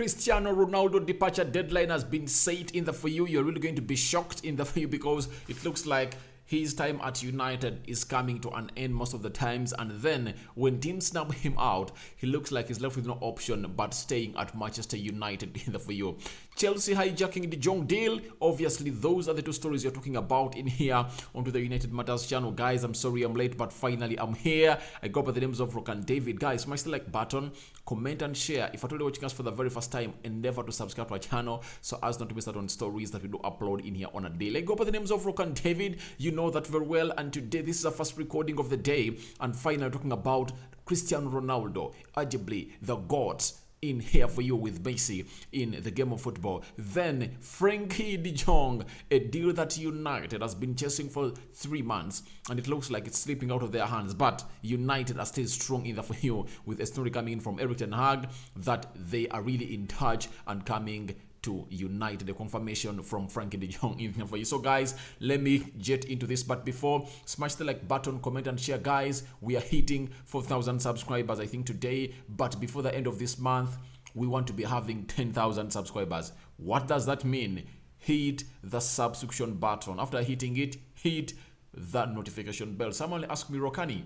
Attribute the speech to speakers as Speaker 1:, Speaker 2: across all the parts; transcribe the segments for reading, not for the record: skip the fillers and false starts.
Speaker 1: Cristiano Ronaldo departure deadline has been set in the for you. You're really going to be shocked in the for you because it looks like his time at United is coming to an end most of the times, and then when teams snub him out, he looks like he's left with no option but staying at Manchester United in the for you. Chelsea hijacking De Jong deal. Obviously, those are the two stories you're talking about in here onto the United Matters channel. Guys, I'm sorry I'm late, but finally I'm here. I go by the names of Rock and David. Guys, smash the like button, comment and share. If you're watching us for the very first time, endeavor to subscribe to our channel so as not to miss out on stories that we do upload in here on a daily. I go by the names of Rock and David. You know that very well, and today this is our first recording of the day, and finally talking about Cristiano Ronaldo, arguably the GOAT in here for you with Messi in the game of football. Then Frenkie De Jong, a deal that United has been chasing for 3 months, and it looks like it's slipping out of their hands, but United are still strong in the for you with a story coming in from Ten Hag that they are really in touch and coming to United. A confirmation from Frenkie De Jong in here for you. So guys, let me get into this, but before, smash the like button, comment and share. Guys, we are hitting 4,000 subscribers I think today, but before the end of this month we want to be having 10,000 subscribers. What does that mean? Hit the subscription button. After hitting it, hit the notification bell. Someone asked me, Rokani,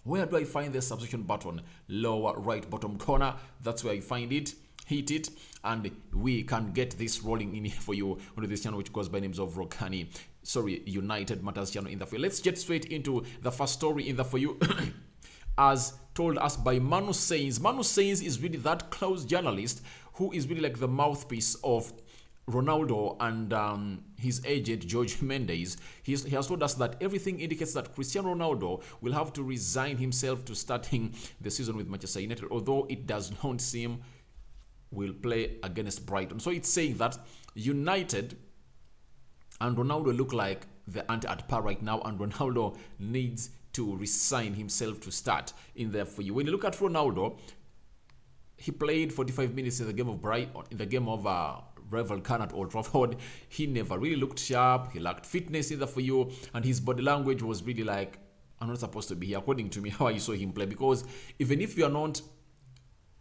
Speaker 1: where do I find the subscription button? Lower right bottom corner, that's where I find it. Hit it and we can get this rolling in here for you on this channel, which goes by names of United Matters channel in the for you. Let's get straight into the first story in the for you. As told us by Manu Sainz. Manu Sainz is really that close journalist who is really like the mouthpiece of Ronaldo and his agent George Mendes. He has told us that everything indicates that Cristiano Ronaldo will have to resign himself to starting the season with Manchester United, although it does not seem will play against Brighton. So it's saying that United and Ronaldo look like the ante at par right now, and Ronaldo needs to resign himself to start in there for you. When you look at Ronaldo, he played 45 minutes in the game of Brighton, in the game of rival Can at Old Trafford. He never really looked sharp. He lacked fitness in there for you, and his body language was really like, I'm not supposed to be here, according to me, how I saw him play. Because even if you are not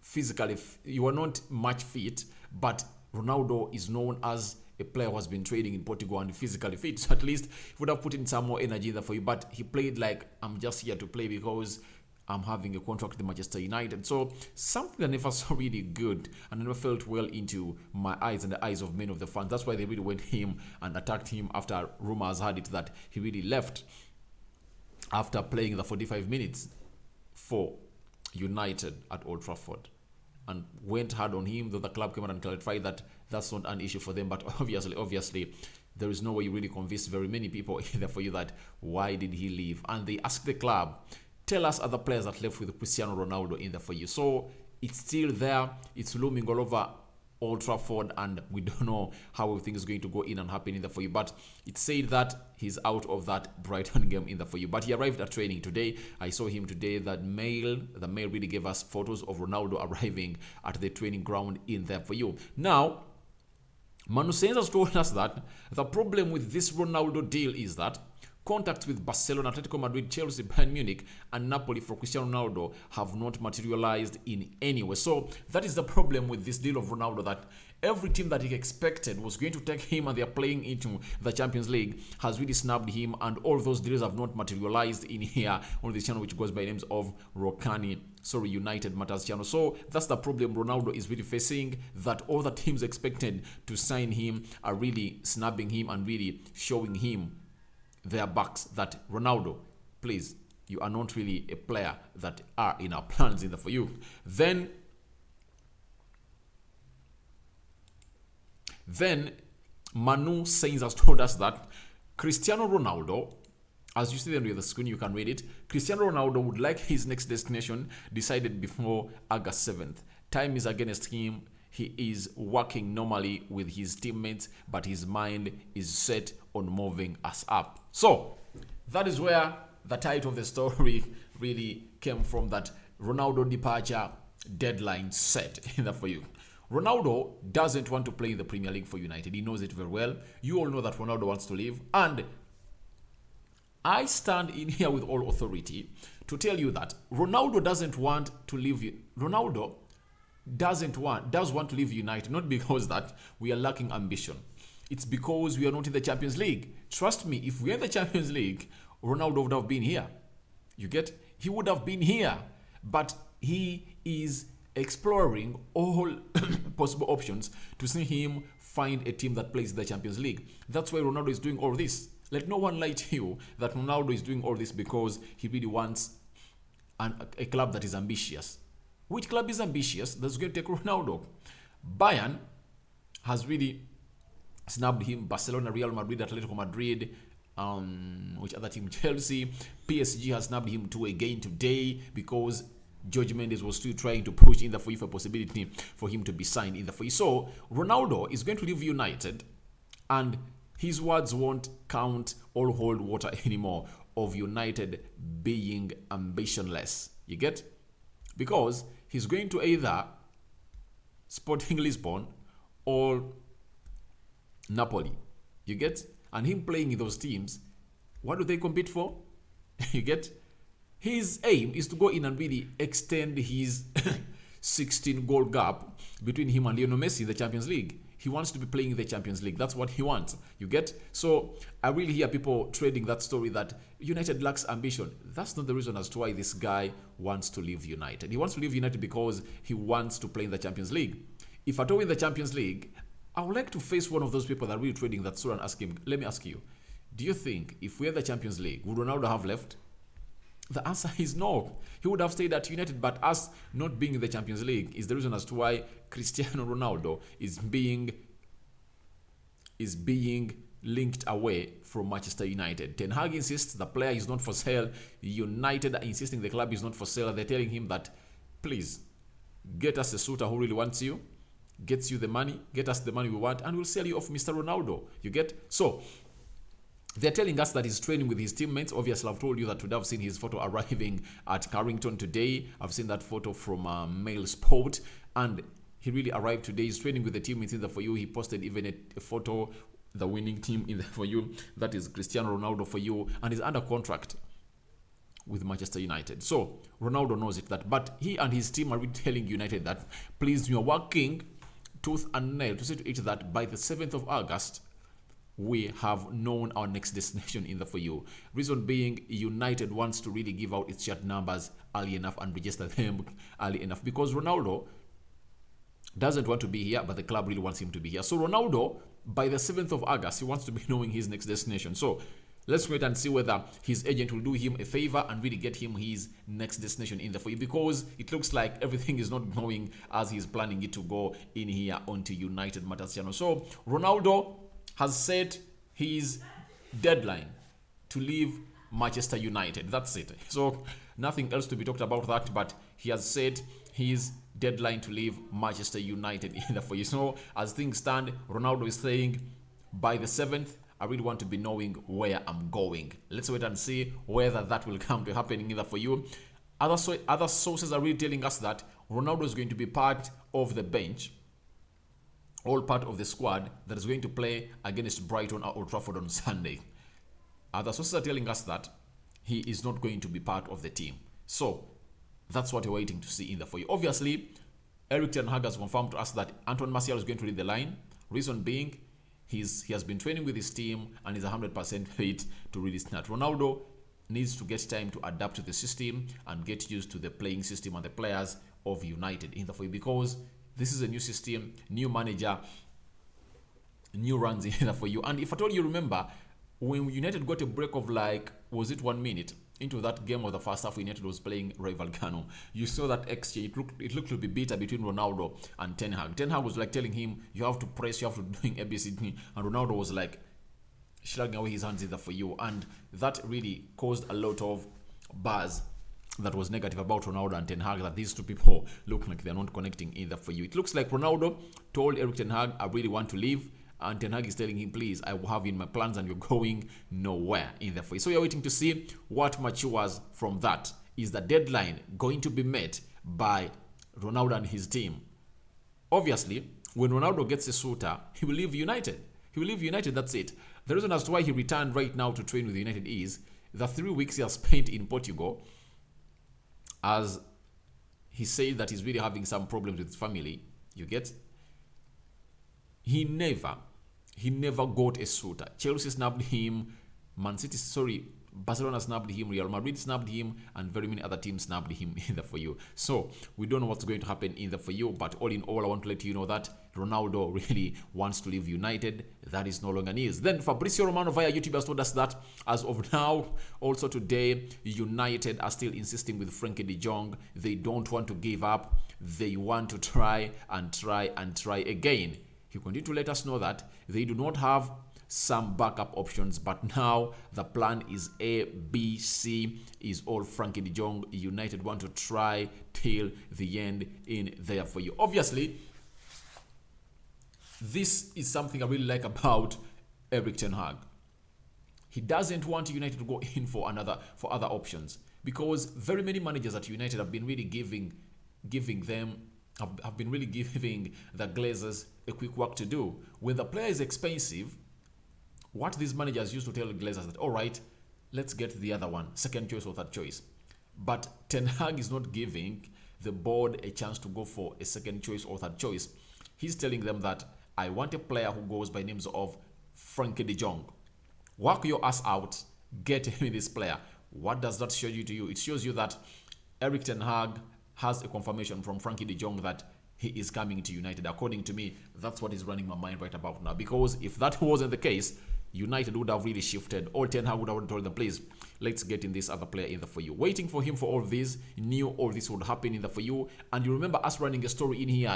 Speaker 1: physically, you are not much fit, but Ronaldo is known as a player who has been training in Portugal and physically fit, so at least he would have put in some more energy there for you. But he played like, I'm just here to play because I'm having a contract with Manchester United. So something that never saw really good and never felt well into my eyes and the eyes of many of the fans. That's why they really went him and attacked him after rumors had it that he really left after playing the 45 minutes for United at Old Trafford, and went hard on him, though the club came out and clarified that that's not an issue for them. But obviously there is no way you really convince very many people either for you that why did he leave. And they asked the club, tell us other players that left with Cristiano Ronaldo in there for you. So it's still there, it's looming all over Old Trafford, and we don't know how everything is going to go in and happen in there for you. But it said that he's out of that Brighton game in there for you. But he arrived at training today. I saw him today. The mail really gave us photos of Ronaldo arriving at the training ground in there for you. Now, Manu Sainz has told us that the problem with this Ronaldo deal is that contacts with Barcelona, Atletico Madrid, Chelsea, Bayern Munich, and Napoli for Cristiano Ronaldo have not materialized in any way. So that is the problem with this deal of Ronaldo, that every team that he expected was going to take him and they are playing into the Champions League has really snubbed him, and all those deals have not materialized in here on this channel, which goes by names of United Matters channel. So that's the problem Ronaldo is really facing, that all the teams expected to sign him are really snubbing him and really showing him their backs, that Ronaldo, please, you are not really a player that are in our plans in the for you. Then Manu Sainz has told us that Cristiano Ronaldo, as you see there on the screen, you can read it. Cristiano Ronaldo would like his next destination decided before August 7th. Time is against him. He is working normally with his teammates, but his mind is set on moving us up. So that is where the title of the story really came from, that Ronaldo departure deadline set in the for you. Ronaldo doesn't want to play in the Premier League for United. He knows it very well. You all know that Ronaldo wants to leave, and I stand in here with all authority to tell you that Ronaldo doesn't want to leave. Ronaldo does want to leave United, not because that we are lacking ambition. It's because we are not in the Champions League. Trust me, if we are in the Champions League, Ronaldo would have been here. You get? He would have been here. But he is exploring all possible options to see him find a team that plays in the Champions League. That's why Ronaldo is doing all this. Let no one lie to you that Ronaldo is doing all this because he really wants a club that is ambitious. Which club is ambitious? That's going to take Ronaldo. Bayern has really snubbed him. Barcelona, Real Madrid, Atletico Madrid, which other team? Chelsea. PSG has snubbed him too again today because Jorge Mendes was still trying to push in the for a possibility for him to be signed in the for. So Ronaldo is going to leave United, and his words won't count or hold water anymore of United being ambitionless. You get? Because he's going to either Sporting Lisbon or Napoli. You get? And him playing in those teams, what do they compete for? You get? His aim is to go in and really extend his 16 goal gap between him and Lionel Messi in the Champions League. He wants to be playing in the Champions League. That's what he wants. You get? So I really hear people trading that story that United lacks ambition. That's not the reason as to why this guy wants to leave United. He wants to leave United because he wants to play in the Champions League. If at all in the Champions League, I would like to face one of those people that are really trading that story and ask him, let me ask you, do you think if we're in the Champions League, would Ronaldo have left? The answer is no. He would have stayed at United, but us not being in the Champions League is the reason as to why Cristiano Ronaldo is being linked away from Manchester United. Ten Hag insists the player is not for sale. United are insisting the club is not for sale. They're telling him that, please, get us a suitor who really wants you, gets you the money, get us the money we want, and we'll sell you off Mr. Ronaldo. You get? So, they're telling us that he's training with his teammates. Obviously, I've told you that today I've seen his photo arriving at Carrington today. I've seen that photo from Mail Sport, and he really arrived today. He's training with the teammates in the for you. He posted even a photo, the winning team in the for you. That is Cristiano Ronaldo for you, and he's under contract with Manchester United. So Ronaldo knows it that, but he and his team are really telling United that, please, you are working tooth and nail to see to it that by the 7th of August. We have known our next destination in the for you. Reason being, United wants to really give out its shirt numbers early enough and register them early enough because Ronaldo doesn't want to be here, but the club really wants him to be here. So Ronaldo, by the 7th of August, he wants to be knowing his next destination. So let's wait and see whether his agent will do him a favor and really get him his next destination in the for you, because it looks like everything is not going as he's planning it to go in here onto United Matters channel. So Ronaldo has set his deadline to leave Manchester United. That's it. So nothing else to be talked about that, but he has set his deadline to leave Manchester United in the for you. So as things stand, Ronaldo is saying, by the 7th, I really want to be knowing where I'm going. Let's wait and see whether that will come to happening either for you. Other sources are really telling us that Ronaldo is going to be part of the bench, all part of the squad that is going to play against Brighton at Old Trafford on Sunday. Other sources are telling us that he is not going to be part of the team. So that's what we're waiting to see in the for you. Obviously, Eric Ten Hag has confirmed to us that Antoine Martial is going to lead the line. Reason being, he has been training with his team and is 100% fit to really start. Ronaldo needs to get time to adapt to the system and get used to the playing system and the players of United in the for you, because this is a new system, new manager, new runs in there for you. And if at all you remember, when United got a break of was it 1 minute into that game of the first half, United was playing Ray Vallecano. You saw that exchange. It looked to be bitter between Ronaldo and Ten Hag. Ten Hag was telling him, you have to press, you have to doing ABCD. And Ronaldo was shrugging away his hands in there for you. And that really caused a lot of buzz that was negative about Ronaldo and Ten Hag, that these two people look like they're not connecting either for you. It looks like Ronaldo told Eric Ten Hag, I really want to leave, and Ten Hag is telling him, please, I will have you in my plans and you're going nowhere in the for you. So you're waiting to see what matures from that. Is the deadline going to be met by Ronaldo and his team? Obviously, when Ronaldo gets a suitor, he will leave United. He will leave United, that's it. The reason as to why he returned right now to train with United is the 3 weeks he has spent in Portugal, as he said that he's really having some problems with his family. You get? He never got a suitor. Chelsea snubbed him. Barcelona snubbed him. Real Madrid snubbed him, and very many other teams snubbed him in the For You. So we don't know what's going to happen in the For You, but all in all, I want to let you know that Ronaldo really wants to leave United. That is no longer news. Then Fabrizio Romano via YouTube has told us that as of now, also today, United are still insisting with Frenkie De Jong. They don't want to give up. They want to try and try and try again. He continued to let us know that they do not have some backup options, but now the plan is A, B, C is all Frenkie De Jong. United want to try till the end in there For You. Obviously, this is something I really like about Erik Ten Hag. He doesn't want United to go in for other options, because very many managers at United have been really giving the Glazers a quick work to do. When the player is expensive, what these managers used to tell Glazers that, all right, let's get the other one, second choice or third choice. But Ten Hag is not giving the board a chance to go for a second choice or third choice. He's telling them that I want a player who goes by names of Frenkie De Jong. Work your ass out, get me this player. What does that show you to you? It shows you that Erik Ten Hag has a confirmation from Frenkie De Jong that he is coming to United. According to me, that's what is running my mind right about now. Because if that wasn't the case, United would have really shifted. Or Ten Hag would have told them, please, let's get in this other player in the For You. Waiting for him for all this, knew all this would happen in the For You. And you remember us running a story in here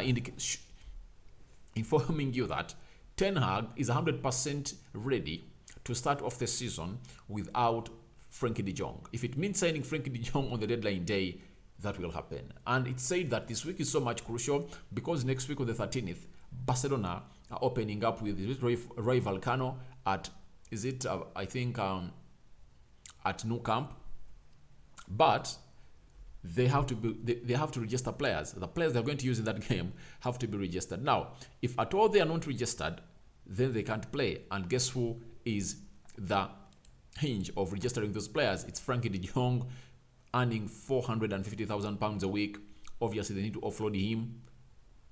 Speaker 1: informing you that Ten Hag is 100% ready to start off the season without Frenkie De Jong. If it means signing Frenkie De Jong on the deadline day, that will happen. And it said that this week is so much crucial because next week on the 13th, Barcelona are opening up with Ray Vallecano at Nou Camp, but they have to register players. The players they're going to use in that game have to be registered. Now, if at all they are not registered, then they can't play. And guess who is the hinge of registering those players? It's Frenkie De Jong, earning £450,000 a week. Obviously, they need to offload him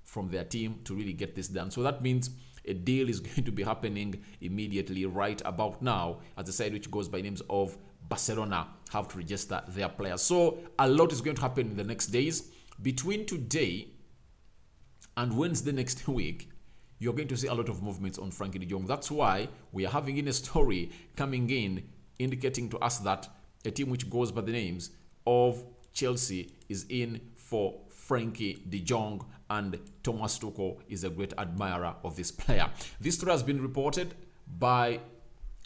Speaker 1: from their team to really get this done. So that means a deal is going to be happening immediately right about now, as the side which goes by names of Barcelona have to register their players. So a lot is going to happen in the next days. Between today and Wednesday next week, you're going to see a lot of movements on Frenkie De Jong. That's why we are having in a story coming in indicating to us that a team which goes by the names of Chelsea is in for Frenkie De Jong, and Thomas Tuchel is a great admirer of this player. This story has been reported by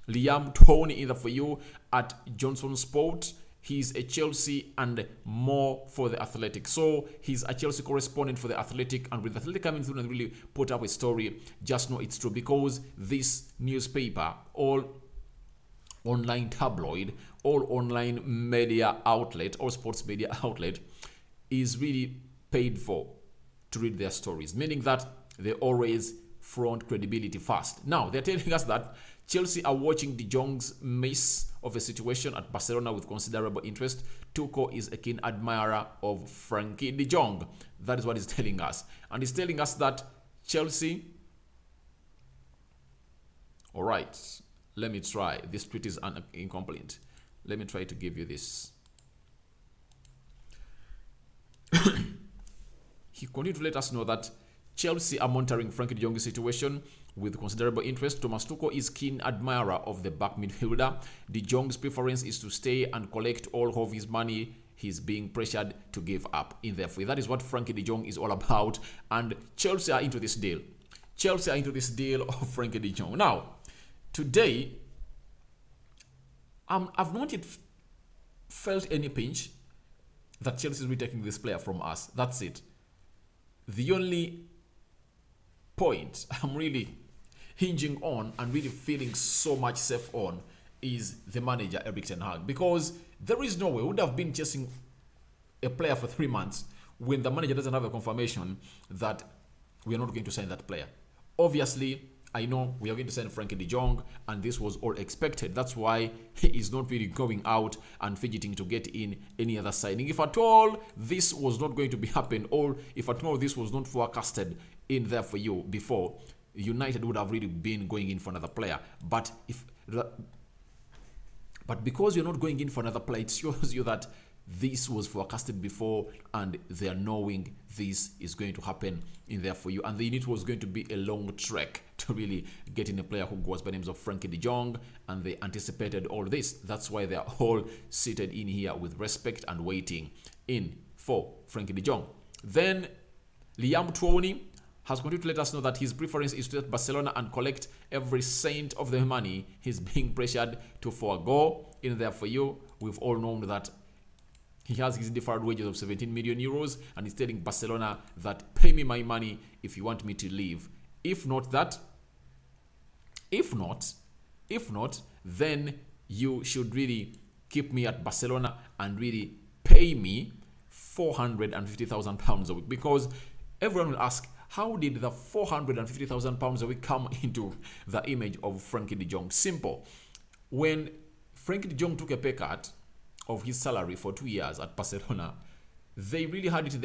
Speaker 1: Liam Tony in the For You at Johnson Sport. He's a Chelsea and more for the Athletic. So he's a Chelsea correspondent for the Athletic, and with the Athletic coming through and really put up a story, just know it's true, because this newspaper, all online tabloid, all online media outlet, all sports media outlet, is really paid for to read their stories, meaning that they always front credibility first. Now, they're telling us that Chelsea are watching De Jong's mess of a situation at Barcelona with considerable interest. Tuchel is a keen admirer of Frenkie De Jong. That is what he's telling us. And he's telling us that Chelsea... All right, let me try. This tweet is incomplete. Let me try to give you this. He continued to let us know that Chelsea are monitoring Frenkie De Jong's situation with considerable interest. Thomas Tuchel is keen admirer of the back midfielder. De Jong's preference is to stay and collect all of his money he's being pressured to give up in their free. That is what Frenkie De Jong is all about. And Chelsea are into this deal. Chelsea are into this deal of Frenkie De Jong. Now, today, I've not yet felt any pinch that Chelsea is really taking this player from us. That's it. The only point I'm really hinging on and really feeling so much safe on is the manager, Erik Ten Hag, because there is no way we would have been chasing a player for 3 months when the manager doesn't have a confirmation that we are not going to sign that player. Obviously, I know we are going to send Frenkie De Jong, and this was all expected. That's why he is not really going out and fidgeting to get in any other signing. If at all this was not going to be happen, or if at all this was not forecasted in there for you before, United would have really been going in for another player. But because you're not going in for another player, it shows you that this was forecasted before, and they are knowing this is going to happen in there for you. And it was going to be a long trek to really get in a player who goes by the names of Frenkie De Jong, and they anticipated all this. That's why they are all seated in here with respect and waiting in for Frenkie De Jong. Then Liam Tuoni has continued to let us know that his preference is to let Barcelona and collect every cent of the money he's being pressured to forego in there for you. We've all known that he has his deferred wages of 17 million euros, and he's telling Barcelona that pay me my money if you want me to leave. If not, then you should really keep me at Barcelona and really pay me £450,000 a week. Because everyone will ask, how did the £450,000 a week come into the image of Frenkie De Jong? Simple. When Frenkie De Jong took a pay cut of his salary for 2 years at Barcelona, they really had it in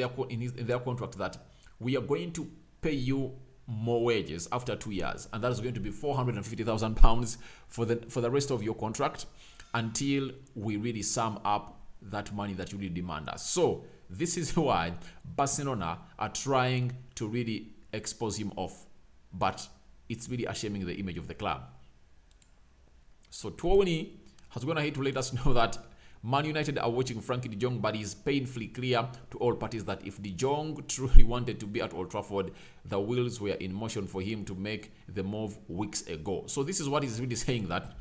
Speaker 1: their contract that we are going to pay you more wages after 2 years, and that is going to be £450,000 for the rest of your contract until we really sum up that money that you really demand us. So this is why Barcelona are trying to really expose him off, but it's really shaming the image of the club. So Tuoni has gone ahead to let us know that Man United are watching Frenkie De Jong, but it is painfully clear to all parties that if De Jong truly wanted to be at Old Trafford, the wheels were in motion for him to make the move weeks ago. So this is what he's really saying, that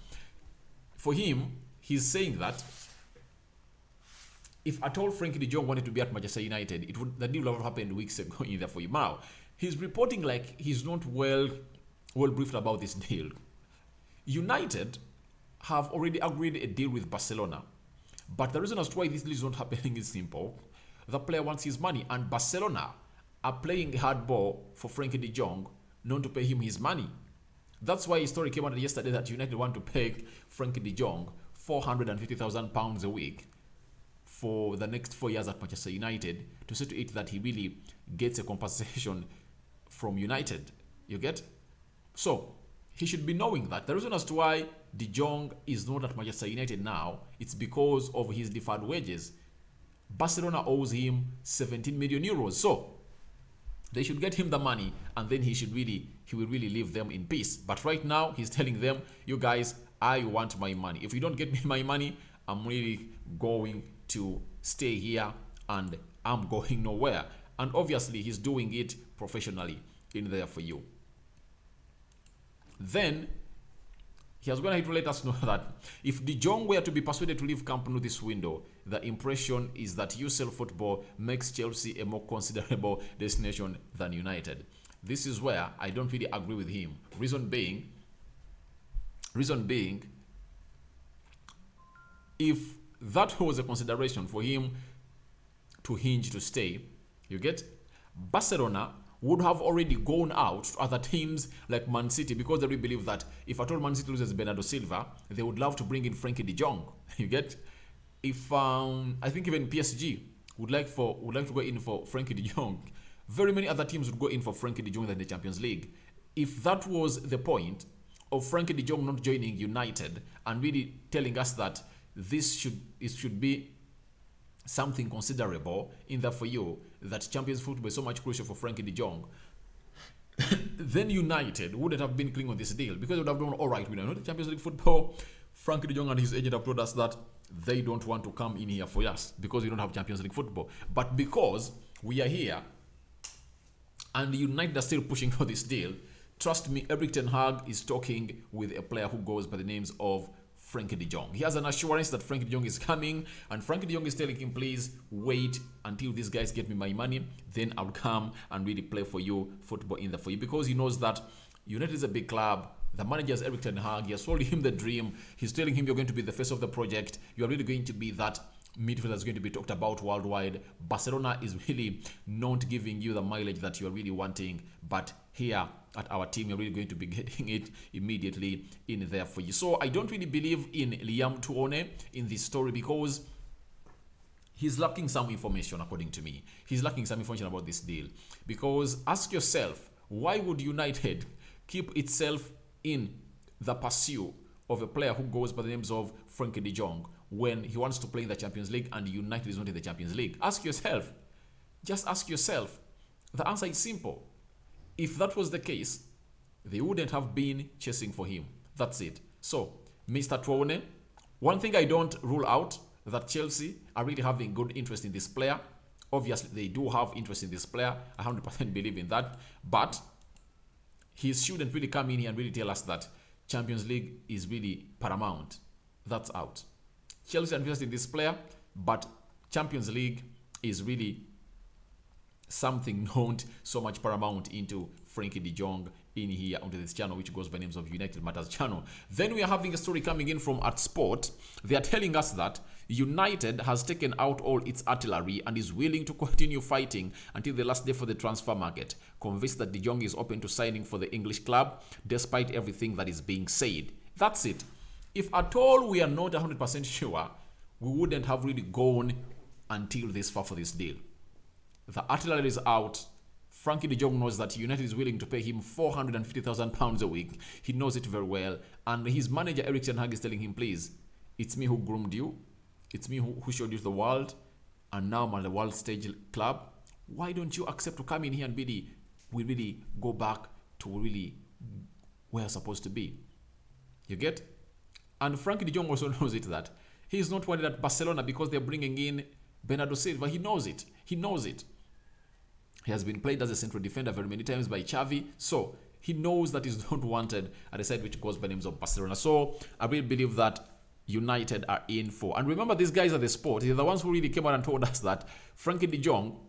Speaker 1: for him, he's saying that if at all Frenkie De Jong wanted to be at Manchester United, the deal would have happened weeks ago in there for him. Now, he's reporting like he's not well briefed about this deal. United have already agreed a deal with Barcelona. But the reason as to why this deal is not happening is simple. The player wants his money, and Barcelona are playing hardball for Frenkie De Jong not to pay him his money. That's why a story came out yesterday that United want to pay Frenkie De Jong £450,000 a week for the next 4 years at Manchester United, to see to it that he really gets a compensation from United. You get? So he should be knowing that the reason as to why De Jong is not at Manchester United now, it's because of his deferred wages. Barcelona owes him 17 million euros. So they should get him the money, and then he will really leave them in peace. But right now, he's telling them, you guys, I want my money. If you don't get me my money, I'm really going to stay here and I'm going nowhere. And obviously, he's doing it professionally in there for you. Then he has gone ahead to let us know that if De Jong were to be persuaded to leave Camp Nou this window, the impression is that UCL football makes Chelsea a more considerable destination than United. This is where I don't really agree with him. Reason being, if that was a consideration for him to hinge to stay, you get, Barcelona would have already gone out to other teams like Man City, because they really believe that if at all Man City loses Bernardo Silva, they would love to bring in Frenkie De Jong. You get? If I think even PSG would like to go in for Frenkie De Jong. Very many other teams would go in for Frenkie De Jong in the Champions League. If that was the point of Frenkie De Jong not joining United and really telling us that it should be something considerable in that for you, that Champions football is so much crucial for Frenkie De Jong, then United wouldn't have been clean on this deal, because they would have done, all right, we know the Champions League football. Frenkie De Jong and his agent have told us that they don't want to come in here for us because we don't have Champions League football. But because we are here and United are still pushing for this deal, trust me, Ten Hag is talking with a player who goes by the names of Frenkie De Jong. He has an assurance that Frenkie De Jong is coming, and Frenkie De Jong is telling him, please wait until these guys get me my money, then I'll come and really play for you football in there for you, because he knows that United is a big club. The manager is Ten Hag. He has sold him the dream. He's telling him, you're going to be the face of the project. You're really going to be that midfield that's going to be talked about worldwide. Barcelona is really not giving you the mileage that you are really wanting, but here at our team, you're really going to be getting it immediately in there for you. So I don't really believe in Liam Tuone in this story because he's lacking some information, according to me. He's lacking some information about this deal. Because ask yourself, why would United keep itself in the pursuit of a player who goes by the names of Frenkie De Jong when he wants to play in the Champions League and United is not in the Champions League? Ask yourself. Just ask yourself. The answer is simple. If that was the case, they wouldn't have been chasing for him. That's it. So, Mr. Tuone, one thing I don't rule out, that Chelsea are really having good interest in this player. Obviously, they do have interest in this player. I 100% believe in that. But he shouldn't really come in here and really tell us that Champions League is really paramount. That's out. Chelsea are interested in this player, but Champions League is really something not so much paramount into Frenkie De Jong in here onto this channel, which goes by names of United Matters channel. Then we are having a story coming in from @Sport. They are telling us that United has taken out all its artillery and is willing to continue fighting until the last day for the transfer market, convinced that De Jong is open to signing for the English club despite everything that is being said. That's it. If at all we are not 100% sure, we wouldn't have really gone until this far for this deal. The artillery is out. Frenkie De Jong knows that United is willing to pay him £450,000 a week. He knows it very well. And his manager, Ten Hag, is telling him, please, it's me who groomed you. It's me who showed you the world. And now I'm at the world stage club. Why don't you accept to come in here and we really go back to really where we're supposed to be? You get? And Frenkie De Jong also knows it that he's not wanted at Barcelona because they're bringing in Bernardo Silva. He knows it. He knows it. He has been played as a central defender very many times by Xavi. So he knows that he's not wanted at a side which goes by names of Barcelona. So I really believe that United are in for. And remember, these guys are the Sport. They're the ones who really came out and told us that Frenkie De Jong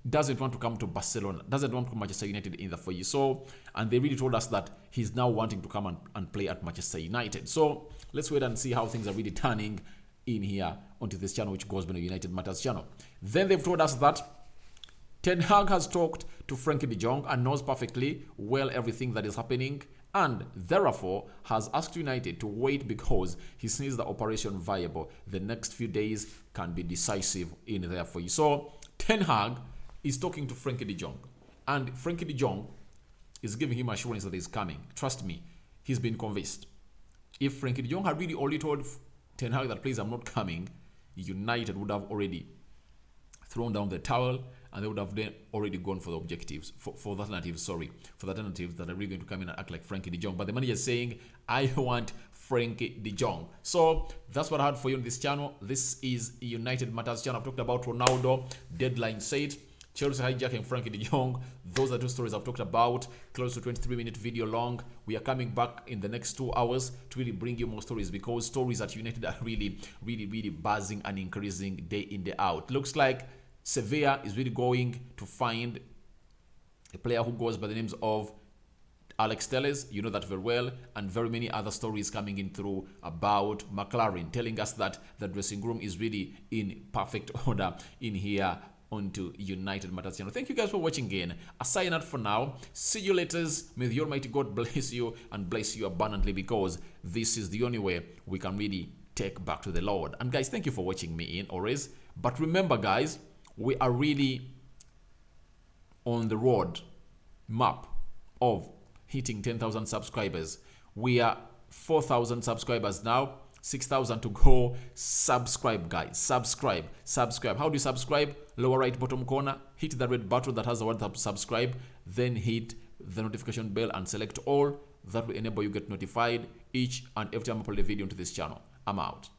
Speaker 1: doesn't want to come to Barcelona, doesn't want to come to Manchester United in the for you. So, and they really told us that he's now wanting to come and play at Manchester United. So let's wait and see how things are really turning in here onto this channel, which goes by the United Matters channel. Then they've told us that Ten Hag has talked to Frenkie De Jong and knows perfectly well everything that is happening, and therefore has asked United to wait because he sees the operation viable. The next few days can be decisive in there for you. So Ten Hag is talking to Frenkie De Jong, and Frenkie De Jong is giving him assurance that he's coming. Trust me, he's been convinced. If Frenkie De Jong had really only told Ten Hag that, please, I'm not coming, United would have already thrown down the towel, and they would have then already gone for the objectives, for the alternatives, for the alternatives that are really going to come in and act like Frenkie De Jong. But the manager is saying, I want Frenkie De Jong. So that's what I had for you on this channel. This is United Matters channel. I've talked about Ronaldo, deadline said, Chelsea hijacking Frenkie De Jong. Those are two stories I've talked about. Close to 23-minute video long. We are coming back in the next 2 hours to really bring you more stories, because stories at United are really buzzing and increasing day in, day out. Looks like Sevilla is really going to find a player who goes by the names of Alex Telles. You know that very well. And very many other stories coming in through about McLaren, telling us that the dressing room is really in perfect order in here onto United Matters channel. Thank you guys for watching again. I sign out for now. See you later. May the Almighty God bless you and bless you abundantly, because this is the only way we can really take back to the Lord. And guys, thank you for watching me in always. But remember, guys, we are really on the road map of hitting 10,000 subscribers. We are 4,000 subscribers now. 6,000 to go. Subscribe, guys. Subscribe. How do you subscribe? Lower right bottom corner, hit the red button that has the word subscribe, then hit the notification bell and select all. That will enable you get notified each and every time I upload a video into this channel. I'm out.